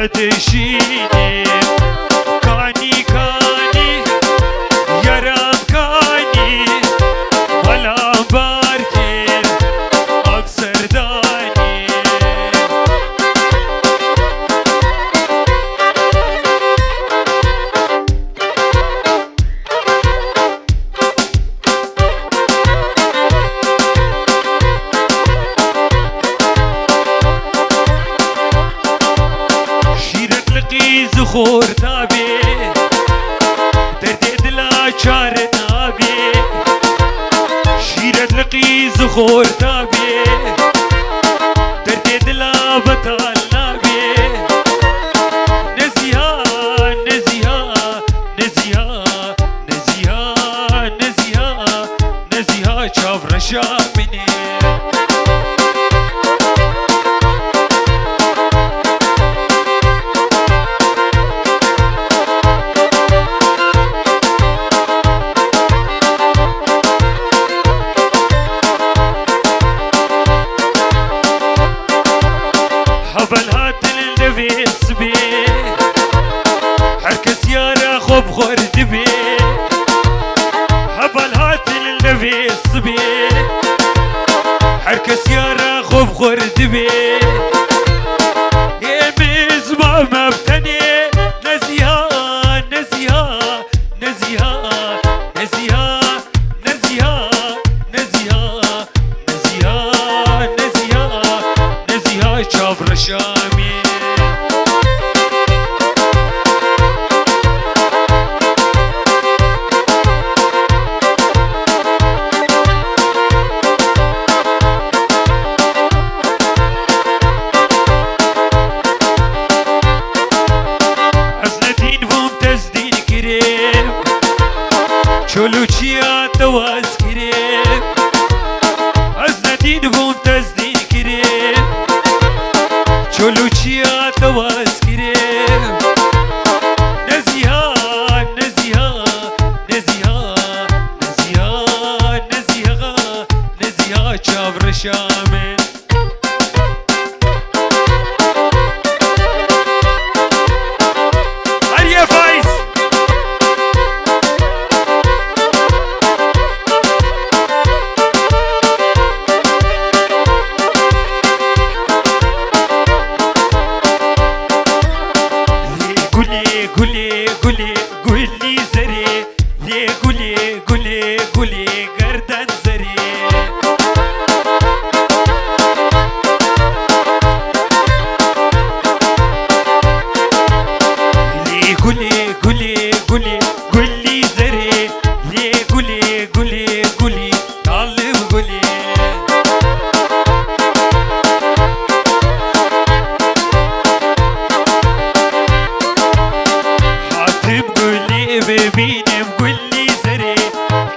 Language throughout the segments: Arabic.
دشینیم کانی کانی یارم کانی ولام بارکن آب سردانی خور تابی درد دلا چار نابی شیرت لقیز خور تابی درد دلا بطال نابی نزیها نزیها نزیها نزیها نزیها نزیها چاو رشامینی خورد بي هبل هات للنبي الصبي حركس يا خوب خورد بي يمز ما مبتني نزيها نزيها نزيها نزيها نزيها نزيها نزيها نزيها نزيها شاف رشامي چلوچیا تواز کریم از ندین بوم تزدین کریم چلوچیا تواز کریم نزیها نزیها نزیها نزیها نزیها نزیها چاو رشامه ببینم گلی زره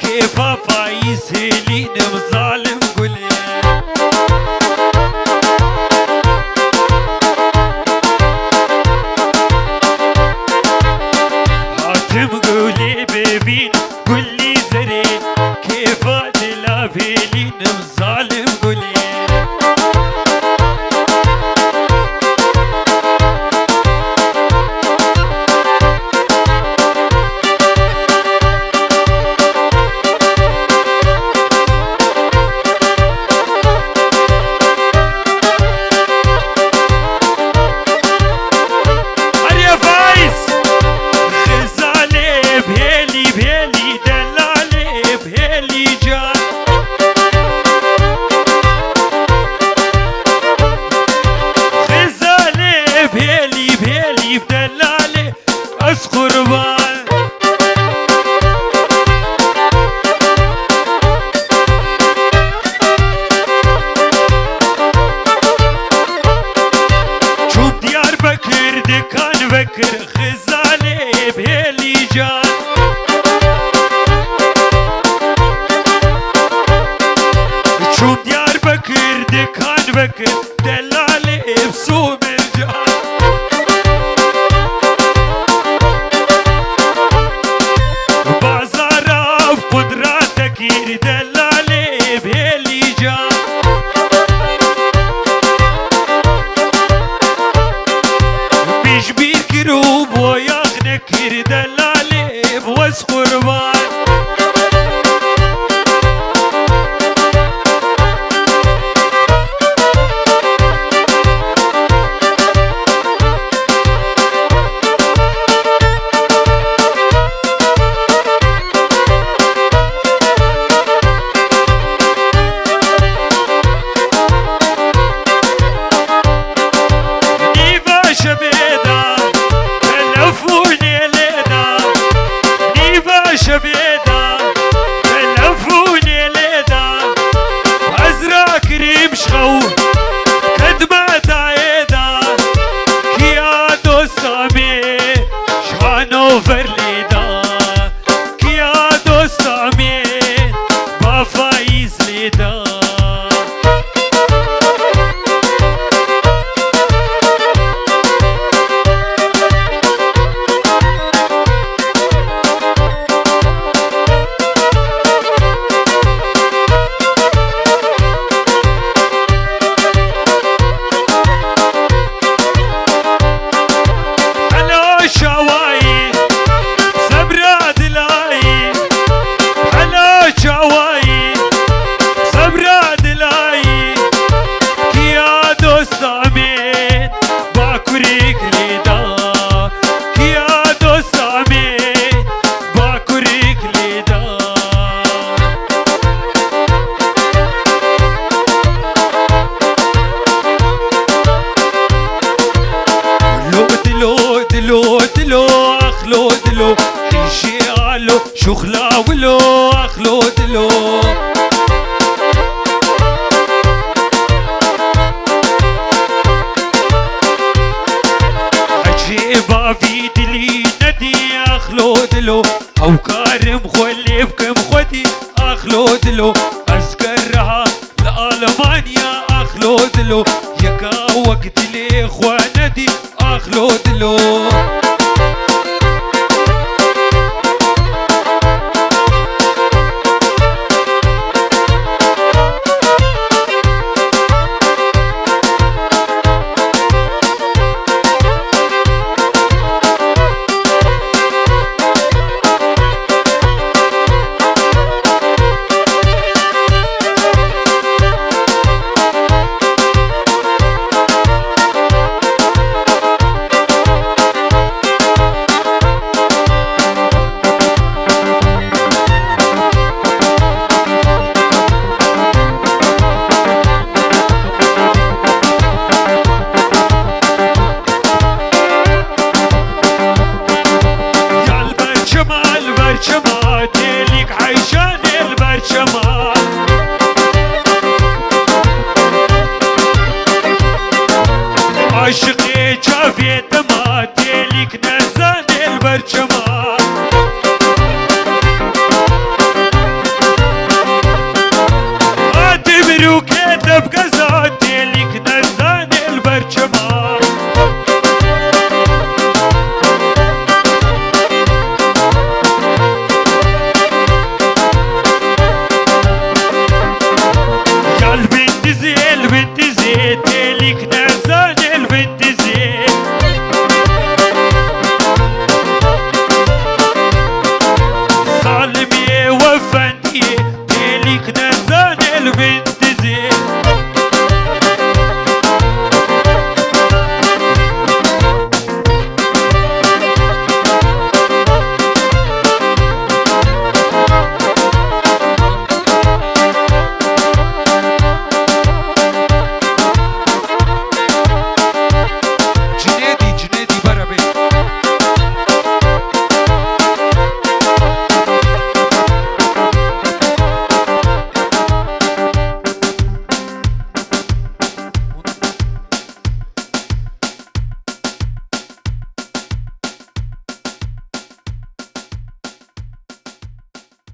کیفا فایز هلینم ظالم گلی حاتم گلی ببین گلی زره کیفا دلا هلینم ظالم گلی قربان چوب دیار بکر دکان بکر خزاله بهلی جان چوب دیار بکر دکان بکر دلاله افسو مرجان دلاله بهلی جان شروب وياغنى كير دلالي بوس قربان شبيدا تلفوني ليدا أزرع كريم شخور كدمة عيدا كيادو سامي شانو فرليدا كيادو سامي بفايز ليدا دلو اخلو دلو شي علو شخلا ولو اخلو دلو عجيبة في دلي ندي اخلو دلو او كارم خولي بكم خدي اخلو دلو اسكرها لألمانيا اخلو دلو يكا وقت لي اخواندي اخلو دلو البرشمة تليك عيشان البرشمة عشقي شافيت ما تليك نزان البرشمة